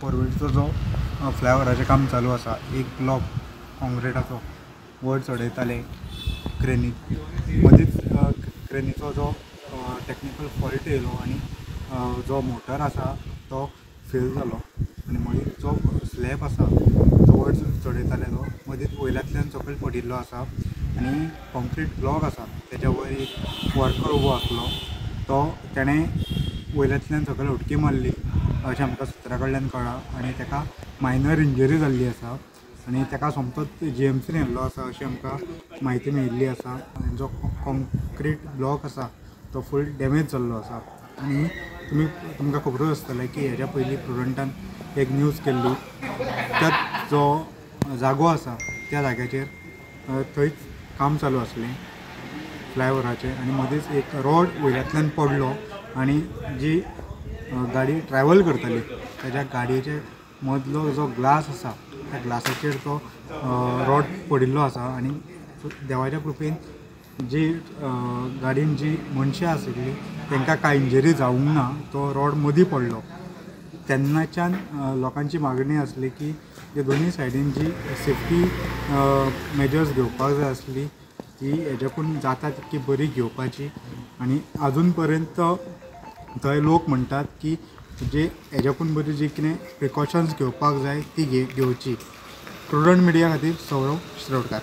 परवडीचो जो फ्लायओव्हराचें काम चालू आसा, एक ब्लॉक कॉन्क्रिटाचो वयर चडयताले क्रेनीक मदींच क्रेनीचो जो टॅक्निकल फॉल्ट येयलो आनी जो मोटर आसा तो फेल जालो आनी मदींच जो स्लॅब आसा जो वयर चडयताले तो मदींच वयल्यातल्यान सकयल पडिल्लो आसा आनी कॉन्क्रीट ब्लॉक आसा तेच्या वयर एक वर्कर उबो आसलो तो तेणें वयल्यातल्यान सकयल उडकी मारली अशें आमकां सुत्रा कडल्यान कळ्ळां आनी ताका मायनर इंजरी जाल्ली आसा आनी ताका सोमतोच GMCन व्हेल्लो आसा अशी आमकां म्हायती मेळिल्ली आसा। जो कॉन्क्रीट ब्लॉक आसा तो फूल डॅमेज जाल्लो आसा आनी तुमकां खबरूच आसतलें की हेज्या पयलीं प्रुडंटान एक न्यूज केल्ली त्याच जो जागो आसा त्या जाग्याचेर थंयच काम चालू आसलें फ्लायओव्हराचें आनी मदींच एक रॉड वयल्यातल्यान पडलो आनी जी गाडी ट्रॅवल करताली तेज्या गाडयेचे मदलो जो ग्लास आसा त्या ग्लासाचेर तो रॉड पडिल्लो आसा आनी देवाच्या कृपेन जी गाडयेन जी मनशां आशिल्लीं तांकां कांय इंजरी जावंक ना, तो रॉड मदीं पडलो। तेन्नाच्यान लोकांची मागणी आसली की जे दोनूय सायडीन जी सेफ्टी मेजर्स घेवपाक जाय आसली ती हेज्याकून जाता तितकी बरी घेवपाची आनी आजून पर्यंत थंय लोक म्हणटात की जे हेज्याकून बरी जी कितें प्रिकॉशन्स घेवपाक जाय ती घेवची। प्रुडंट मिडिया खातीर सौरव शिरोडकार।